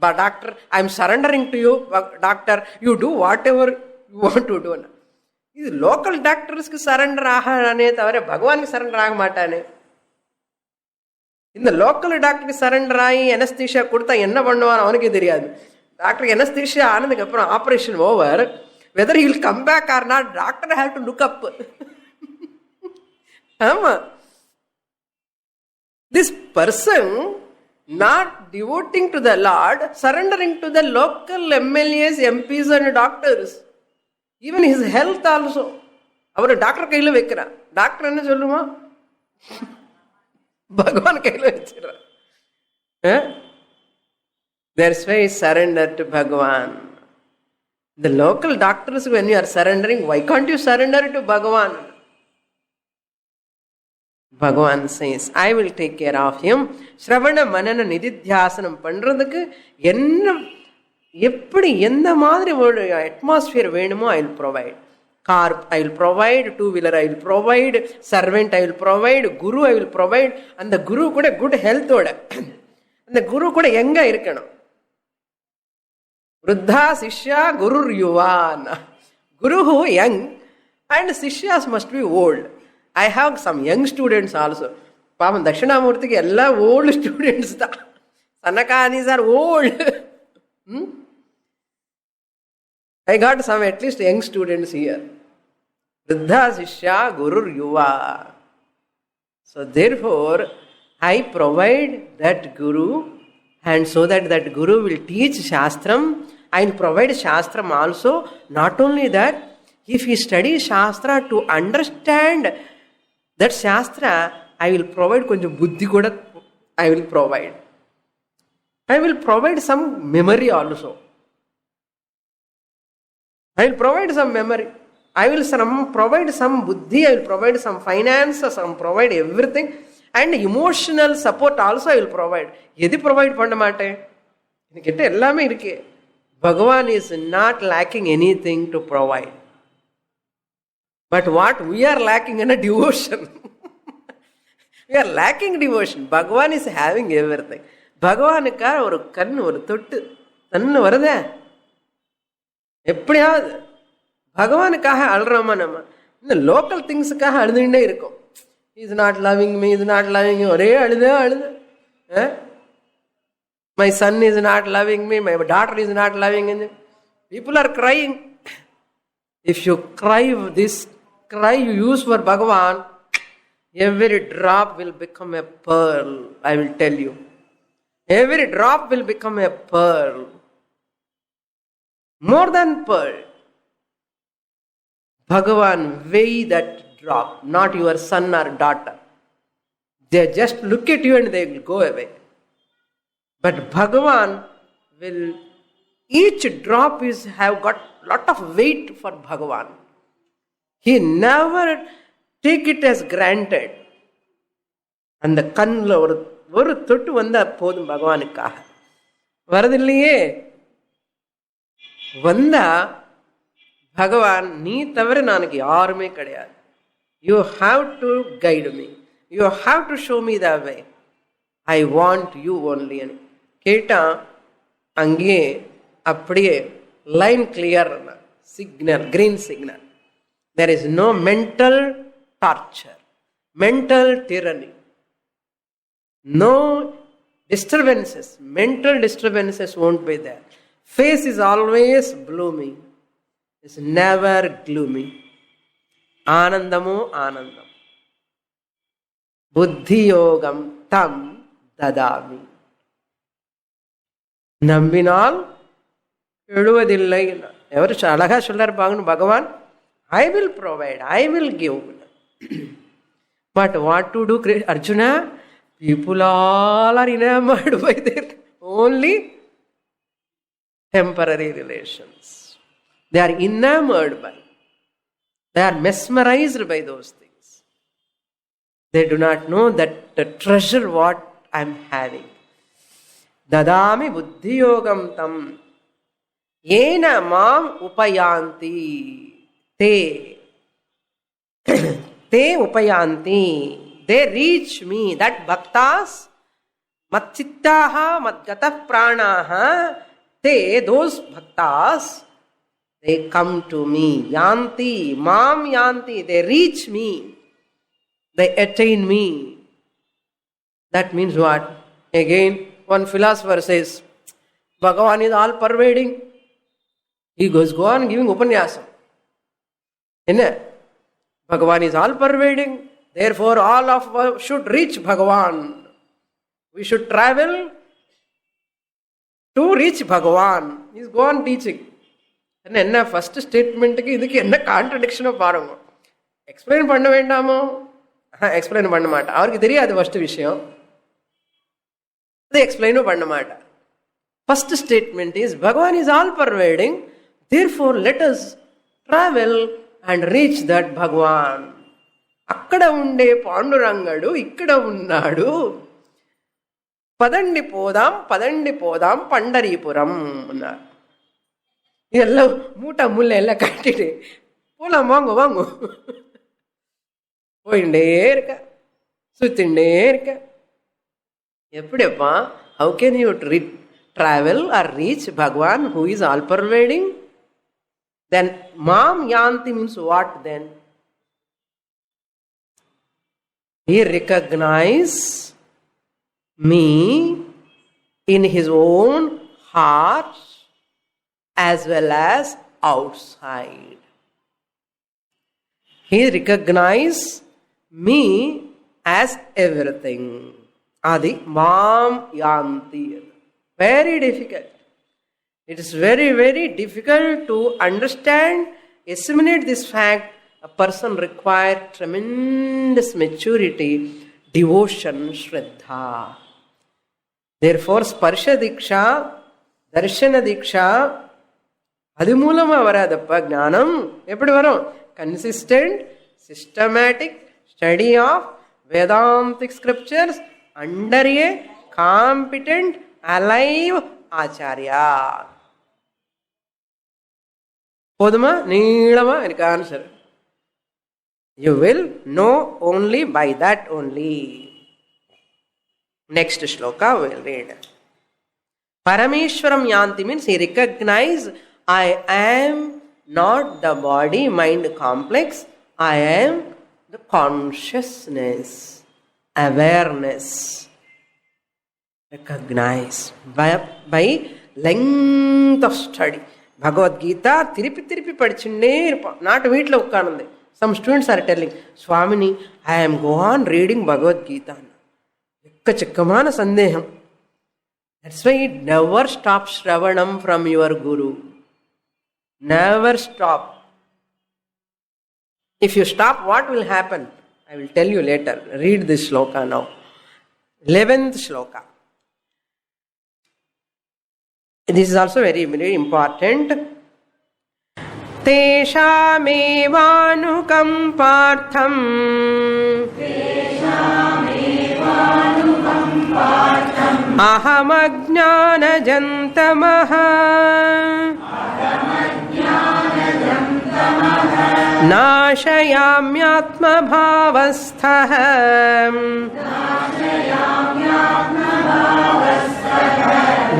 doctor, I am surrendering to you, doctor, you do whatever you want to do. These local doctors surrender ahane tavare Bhagavan surrender agmatane. இந்த local டாக்டருக்கு surrender ஆகி எனஸ்தீஷியா கொடுத்தா என்ன பண்ணுவார் அவனுக்கே தெரியாது. Doctor anaesthesia ஆனதுக்கு அப்புறம் operation over, whether he'll come back or not, doctor have to look up. ஆமா, this person not devoting to the Lord, surrendering to the local MLAs, MPs and doctors, even his health also. Our doctor கையில் வைக்கிறார். Doctor என்ன சொல்லுமா? பகவான் கையில் வச்சிடறார். That's why surrender to Bhagavan. The local doctors, when you are surrendering, why can't you surrender to Bhagavan? Bhagavan says, I will take care of him. Shravana Manana Nididhyasanam பண்றதுக்கு என்ன எப்படி எந்த மாதிரி ஒரு அட்மாஸ்பியர் வேணுமோ I will provide. Car I will provide, two-wheeler I will provide, servant I will provide, guru I will provide. அந்த குரு கூட good ஹெல்த்தோட, அந்த குரு கூட எங்க இருக்கணும்? விருத்தா சிஷ்யா குரு Yuan. Guru young and Sishyas must be old. I have some young students also. பாவம் தட்சிணாமூர்த்திக்கு எல்லாம் old students தான். Sanakanis are old. I got some at least young students here. Vriddha Sishya Guru Yuva. So therefore, I provide that Guru, and so that Guru will teach Shastram, I will provide Shastram also. Not only that, if he studies Shastra to understand that Shastra, I will provide konjam buddhi kuda I will provide. I will provide some memory also. I will provide some memory. I will provide some buddhi, I will provide some finance, some provide everything. And emotional support also I will provide. எது provide பண்ண மாட்டேன்? என்கிட்ட எல்லாமே இருக்கு. Bhagavan is not lacking anything to provide. But what we are lacking in a devotion. We are lacking devotion. Bhagavan is having everything. பகவானுக்கா ஒரு கண் ஒரு தொட்டு தன்னு வருதே, எப்படியாவது பகவானுக்காக அழுறோமா? நம்ம இந்த லோக்கல் திங்ஸுக்காக அழுதுகிட்டே இருக்கோம். Is not loving me, is not loving, ஒரே அழுது. My son is not loving me, my daughter is not loving. People are crying. If you cry this cry you use for Bhagavan, every drop will become a pearl. I will tell you, every drop will become a pearl, more than pearl. Bhagavan weigh that drop, not your son or daughter. They just look at you and they will go away. But Bhagavan will, each drop is have got lot of weight for Bhagavan. He never take it as granted. அந்த கண்ணில் ஒரு தொட்டு வந்தா போதும் பகவானுக்காக. வரதில்லையே, வந்தா பகவான் நீ தவிர நானுக்கு யாருமே கிடையாது. You have to guide me, you have to show me the way, I want you only. கேட்டா அங்கேயே அப்படியே line clear, signal, green signal. There is no mental torture, mental tyranny, no disturbances. Mental disturbances won't be there. Face is always blooming, it's never gloomy. Anandamo anandam. Buddhi yogam tam dadami. நம்பினால் எழுவதில்லை. எவர் அழகா சொல்றாரு பாருங்க பகவான், I will provide, I will give. But what to do, Arjuna? People all are enamored by their only temporary relations. They are enamored by. They are mesmerized by those things. They do not know that the treasure what I am having. Dadami buddhi yogam tam yena mam upayanti te te upayanti. They reach me. That bhaktas matchittaha madgata pranaha te, those bhaktas, they come to me. Yanti, mam yanti. They reach me. They attain me. That means what? Again, one philosopher says, Bhagavan is all pervading. He goes on giving upanyasam. Bhagavan is all pervading. Therefore, all of us should reach Bhagavan. We should travel to reach Bhagavan. He is go on teaching. என்ன first ஸ்டேட்மெண்ட்டுக்கு இதுக்கு என்ன கான்ட்ரடிக்ஷனோ பாருங்க. Explain பண்ண வேண்டாமோ? Explain பண்ண மாட்டேன். அவருக்கு தெரியாது ஃபர்ஸ்ட் விஷயம், அது எக்ஸ்பிளைனும் பண்ண மாட்டேன். ஃபர்ஸ்ட் ஸ்டேட்மெண்ட் இஸ் பகவான் is all pervading, therefore let us travel and reach that Bhagavan. అక్కడ ఉండే పాండురంగడు ఇక్కడ ఉన్నాడు, పదండి పోదాం పదండి పోదాం పండరీపురం అన్నారు. இதெல்லாம் மூட்டை முள்ள எல்லாம் கட்டிட்டு போலாம் வாங்க வாங்க போயிட்டே இருக்க, சுத்திண்டே இருக்க. எப்படிப்பா? How can you travel or reach Bhagavan who is all pervading? Then mam yanti means what then? He recognize me in his own heart as well as outside. He recognizes me as everything. Adi mam yanti. Very difficult. It is very, very difficult to understand, assimilate this fact. A person requires tremendous maturity, devotion, shraddha. Therefore, sparsha diksha, darshana diksha, அது மூலமா வராதப்பா ஞானம். எப்படி வரும்? Consistent systematic study of Vedantic scriptures under a competent alive acharya. போதுமா? நீளமா இருக்கு answer. You will know only by that only. Next sloka will read. பரமேஸ்வரம் யாந்தி means he recognize I am not the body-mind complex. I am the consciousness, awareness. Recognize by length of study. Bhagavad Gita திருப்பி திருப்பி படிச்சுட்டே இருப்பான். நாட்டு வீட்டில் உட்கார்ந்து some students are telling, Swamini, I am go on reading Bhagavad Gita. எக்கச்சக்கமான சந்தேகம். That's why never stop Shravanam from your Guru. Never stop. If you stop, what will happen? I will tell you later. Read this shloka now. 11th shloka. This is also very, very important. Teshamevanukampartham ahamajnanajantamah नाशयाम्यात्मभावस्थः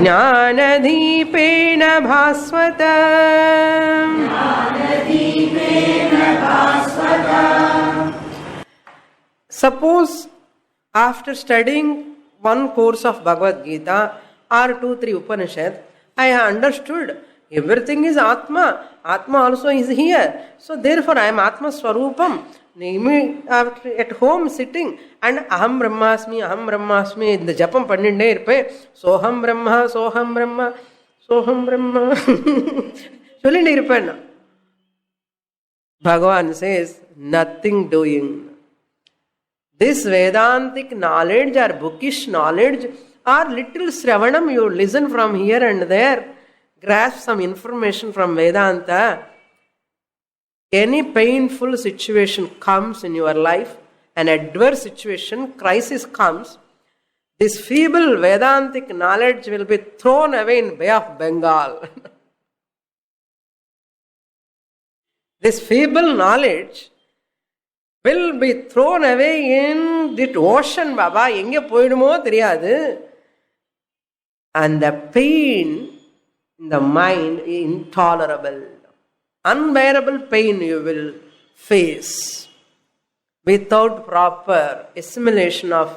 ज्ञानदीपेन भास्वत. Suppose after studying one course of Bhagavad Gita or 2-3 Upanishad, I have understood everything is Atma. Atma also is here. So therefore I am Atma Swarupam. At home sitting and Aham Brahmasmi, Aham Brahmasmi, இந்த ஜபம் பண்ணிட்டே இருப்பேன். சோஹம் பிரம்மா, சோஹம் பிரம்மா, சோஹம் பிரம்மா சொல்லிட்டு இருப்பேன். Bhagavan says, nothing doing. This Vedantic knowledge or bookish knowledge or little Sravanam you listen from here and there, grasp some information from Vedanta, any painful situation comes in your life, an adverse situation, crisis comes, this feeble Vedantic knowledge will be thrown away in Bay of Bengal. This feeble knowledge will be thrown away in that ocean, Baba. Enge poidumo theriyadu. And the pain in the mind is intolerable. Unbearable pain you will face without proper assimilation of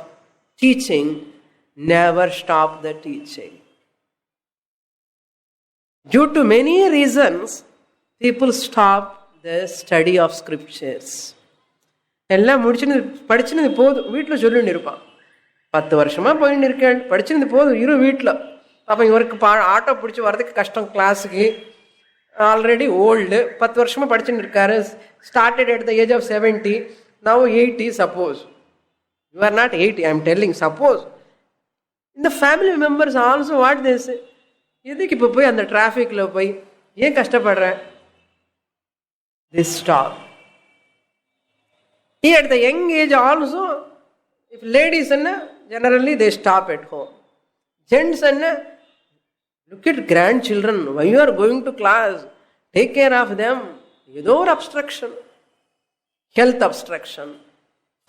teaching. Never stop the teaching. Due to many reasons, people stop the study of scriptures. எல்லாம் படிச்சுனது போதும், வீட்டில் சொல்லிட்டு இருப்பான். 10 வருஷமா போயின்னு இருக்கேன், படிச்சுனது போதும், இரு வீட்டில். அப்போ இவருக்கு ஆட்டோ பிடிச்சி வர்றதுக்கு கஷ்டம், கிளாஸுக்கு ஆல்ரெடி ஓல்டு, 10 வருஷமா படிச்சுன்னு இருக்காரு. Started at the age of 70, now 80 suppose. You are not 80, I am telling, suppose. இந்த family members also what this, எதுக்கு இப்போ போய் அந்த டிராஃபிக்கில் போய் ஏன் கஷ்டப்படுறேன்? This stop. At the young age also, if ladies generally they stop at home. Gents look at grandchildren, why you are going to class, take care of them. ஏதோ ஒரு obstruction, health obstruction,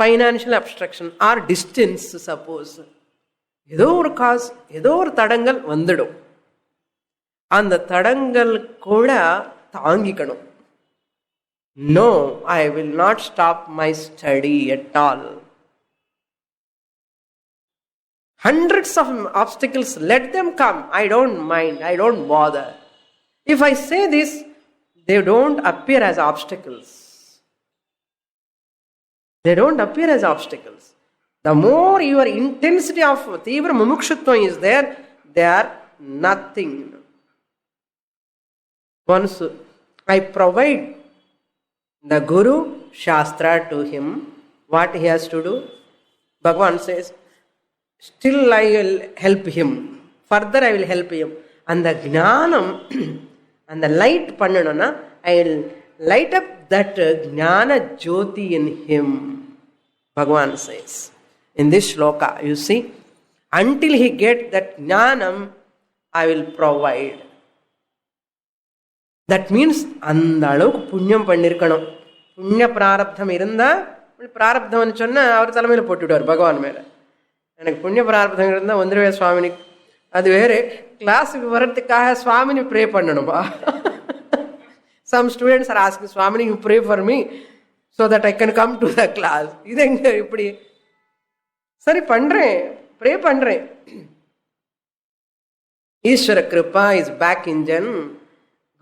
financial obstruction or distance suppose, ஏதோ ஒரு cos, ஏதோ ஒரு தடங்கள் வந்துடும். அந்த தடங்கள் கூட தாங்கிக்கணும். No, I will not stop my study at all. Hundreds of obstacles, let them come. I don't mind, I don't bother. If I say this, they don't appear as obstacles. They don't appear as obstacles. The more your intensity of Tivra Mumukshutva is there, they are nothing. Once I provide the Guru Shastra to him, what he has to do? Bhagavan says, still I will help him. Further I will help him. And the Jnanam and the light pannanana, I will light up that Jnana Jyoti in him. Bhagavan says in this shloka, you see, until he gets that Jnanam, I will provide. That means அந்த அளவுக்கு புண்ணியம் பண்ணிருக்கணும். புண்ணிய பிராரப்தம் இருந்தா, பிராரப்தம்னு சொன்னா அவர் தலைமையில போட்டுவிடுவார் பகவான் மேல. எனக்கு புண்ணிய பிராரப்தம் இருந்தா வந்துருவே சுவாமினி, அது வேறு. கிளாஸுக்கு வர்றதுக்காக சுவாமினி pray பண்ணணும்பா. Some students are asking, Swamini, you pray for me so that I can come to the class. இது எங்க இப்படி? சரி பண்றேன், ப்ரே பண்றேன். ஈஸ்வர Kripa is back engine.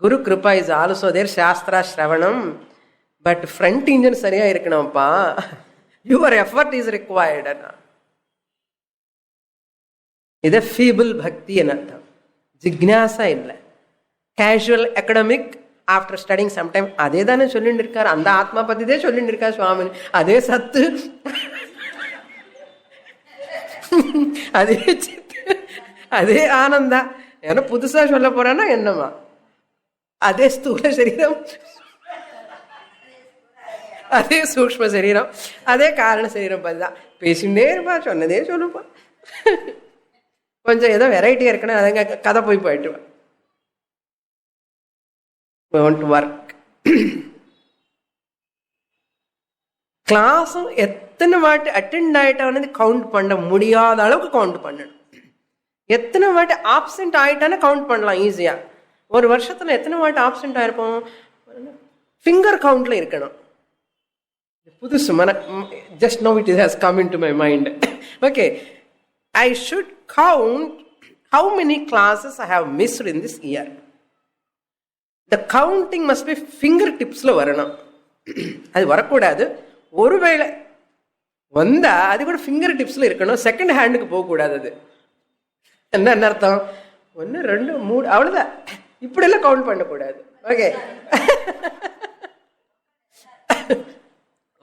Guru Kripa is also there, Shastra Shravanam. But front engine சரியா இருக்கணும்ப்பா. Your effort is required. இது feeble bhakti என்னர்த்தம். ஜிக்ஞாசா இல்லை. Casual academic after studying sometime அதே தானே சொல்லிட்டு இருக்காரு. அந்த ஆத்மா பத்தி தான் சொல்லிட்டு இருக்காரு சுவாமி. அதே சத்து, அதே சித்து, அதே ஆனந்தா. ஏன்னா புதுசா சொல்ல போறான்னா என்னமா? அதே ஸ்தூல சரீரம், அதே சூக்ஷ்ம சரீரம், அதே காரண சரீரம் பத்திதான் பேசிட்டே இருப்பா. சொன்னதே சொல்லுப்பா. கொஞ்சம் ஏதோ வெரைட்டியா இருக்குன்னா அதங்க கதை போயிட்டுவேன். ஒர்க் கிளாஸும் எத்தனை வாட்டி அட்டெண்ட் ஆயிட்டான்னு கவுண்ட் பண்ண முடியாத அளவுக்கு கவுண்ட் பண்ணணும். எத்தனை வாட்டி ஆப்சென்ட் ஆயிட்டான்னு கவுண்ட் பண்ணலாம் ஈஸியா. ஒரு வருஷத்துல எத்தனை வாட்டி ஆப்சென்ட் ஆயிருப்போம், ஃபிங்கர் கவுண்ட்ல இருக்கணும். புதுசு மன, just know it has come in to my mind. Okay, I should count how many classes I have missed in this year. The counting must be finger டிப்ஸ்ல வரணும். அது வரக்கூடாது. ஒருவேளை வந்தா அது கூட ஃபிங்கர் டிப்ஸ்ல இருக்கணும், செகண்ட் ஹேண்டுக்கு போகக்கூடாது. அது என்ன அர்த்தம்? 1 2 3 அவ்வளவுதான். இப்படி எல்லாம் கவுண்ட் பண்ணக்கூடாது. Okay,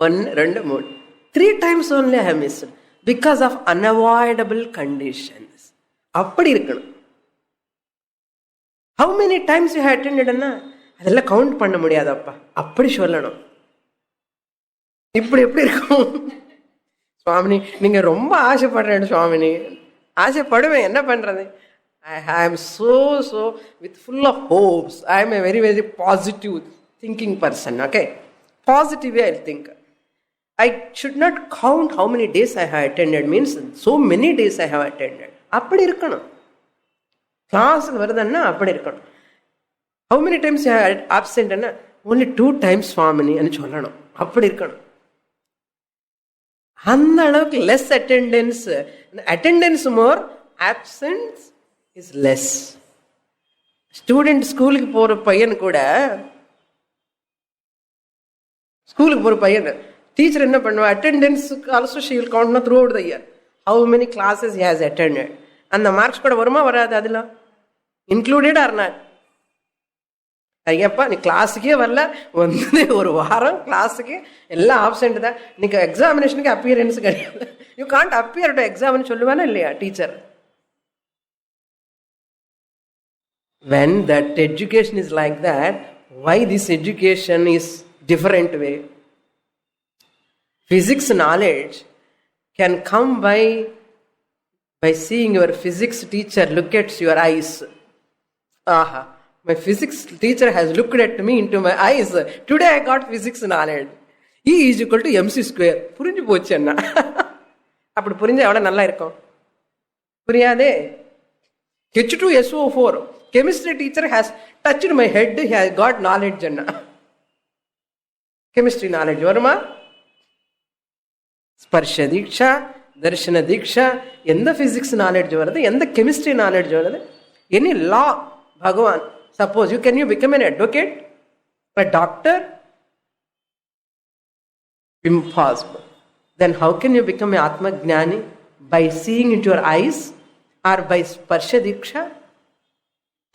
1 2 3 3 times only I have missed because of unavoidable conditions. அப்படி இருக்கணும். How many times you have attended? அதெல்லாம் கவுண்ட் பண்ண முடியாதப்பா, அப்படி சொல்லணும். இப்படி எப்படி இருக்கும்? சுவாமினி நீங்க ரொம்ப ஆசைப்படுறேன் சுவாமினி. ஆசைப்படுவேன், என்ன பண்றது? I am so with full of hopes. I am a very very positive thinking person. Okay, positive way I'll think. I should not count how many days I have attended, means so many days I have attended. அப்படி இருக்கணும். கிளாஸுக்கு வருதுன்னா அப்படி இருக்கணும். How many times you are absent? Only 2 times சுவாமினி என்று சொல்லணும். அப்படி இருக்கணும். அந்த அளவுக்கு less attendance more, absence is less. Student ஸ்கூலுக்கு போற பையன் கூட, ஸ்கூலுக்கு போற பையன் டீச்சர் என்ன பண்ணுவா, attendance also she will count through out the year how many classes he has attended. அந்த மார்க்ஸ் கூட வருமா வராது, அதெல்லாம் இன்க்ளூடட் ஆர் நாட்? ஐயப்பா நீ கிளாஸுக்கே வரல, வந்து ஒரு வாரம் கிளாஸுக்கு எல்லாம் ஆப்சென்ட் தான், இன்னைக்கு எக்ஸாமினேஷனுக்கு அப்பியரன்ஸ் கிடையாது, யூ காண்ட் அப்பியர் டு எக்ஸாம்னு சொல்லுவானா இல்லையா teacher? When that education is like that, why this education is different way? Physics knowledge can come by seeing your physics teacher look at your eyes. Aha, my physics teacher has looked at me into my eyes. Today I got physics knowledge. E is equal to mc square. புரிஞ்சு போச்சு அண்ணா. அப்படி புரிஞ்சா எவ்வளோ நல்லா இருக்கும்? புரியாதே. H2SO4. Chemistry teacher has touched my head. He has got knowledge Anna. Chemistry knowledge வருமா? ஸ்பர்ஷ தீக்ஷா, தர்ஷன தீக்ஷா, எந்த physics knowledge வருது, எந்த chemistry knowledge வருது? Any law, Bhagavan. Suppose can you become an advocate, a doctor? Impossible. Then how can you become an Atma Gnani? By seeing into your eyes, or by Sparsha Diksha,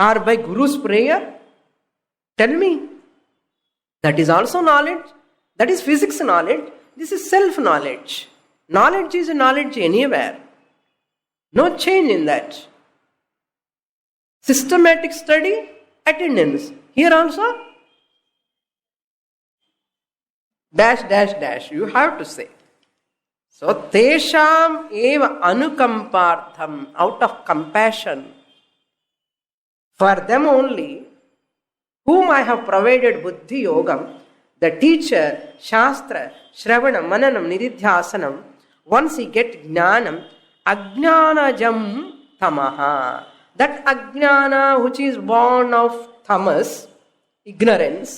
or by Guru's prayer? Tell me. That is also knowledge. That is physics knowledge. This is self-knowledge. Knowledge is a knowledge anywhere. No change in that. Systematic study, attendance. Here also, dash. You have to say. So, tesham eva anukampartham, out of compassion. For them only, whom I have provided buddhi yogam, the teacher, shastra, shravana, mananam, nididhyasanam, once he get jnanam, ajnanajam tamaha. That ajnana which is born of tamas, ignorance,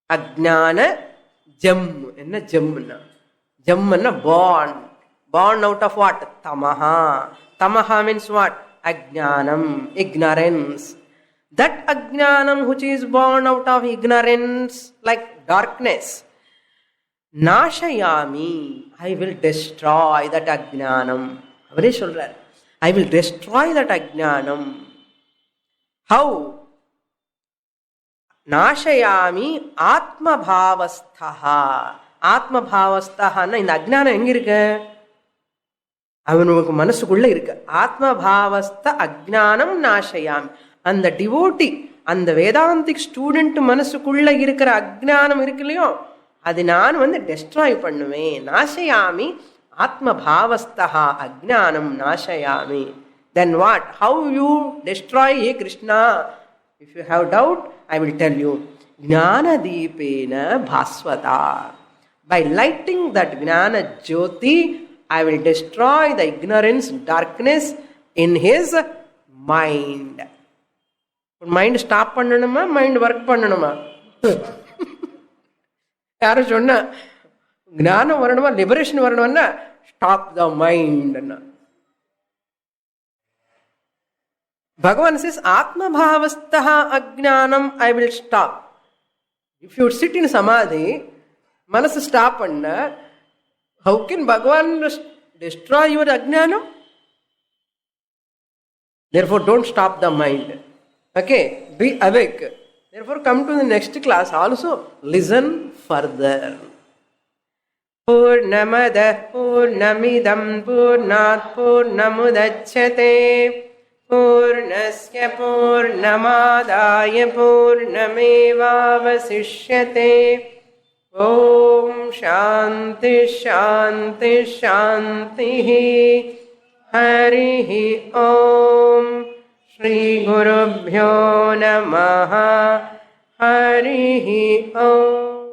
ajnana jam. Enna jamna? Jamna born out of what? Tamaha. Tamaha means what? Ajnanam, ignorance. That ajnanam which is born out of ignorance, like darkness, nashayami, I will destroy that ajnanam. Avare solrar, I will destroy that ajnanam. How? Nashayami atma bhavasthaha. Atma bhavasthaha na இந்த அஜ்ஞானம் எங்க இருக்கு? அவனுக்கு மனசுக்குள்ள இருக்கு. ஆத்ம பாவஸ்த அஜ்ஞானம் நாசயாமி. அந்த டிவோட்டி, அந்த வேதாந்திக் ஸ்டூடெண்ட் மனசுக்குள்ள இருக்கிற அஜ்ஞானம் இருக்கு இல்லையோ, அது நான் டெஸ்ட்ராய் பண்ணுவேன். நாசயாமி ஆத்ம பாவஸ்தா அஜ்ஞானம் நாசயாமி. Then what? How you destroy? Hey Krishna, if you have doubt, I will tell you. Jnana deepena bhasvata. By lighting that jnana jyoti, I will destroy the ignorance, darkness in his mind. Mind stop பண்ணணுமா, mind work பண்ணணுமா? யாரும் சொன்னா ஞானம் வரணுமா, liberation வரணும்னா stop the mind. Bhagavan says Atma Bhavastaha Ajnanam I will stop. If you sit in Samadhi, Manas stop panna, how can Bhagavan destroy your Ajnanam? Therefore don't stop the mind. Okay, be awake. Therefore come to the next class also. Listen further. Purnamada Purnamidam Purnat Purnamudachyate पूर्णस्य पूर्णमादाय पूर्णमेवावशिष्यते। ओम शांति शांति शांति। हरि ओम। श्री गुरुभ्यो नमः। हरि ओम।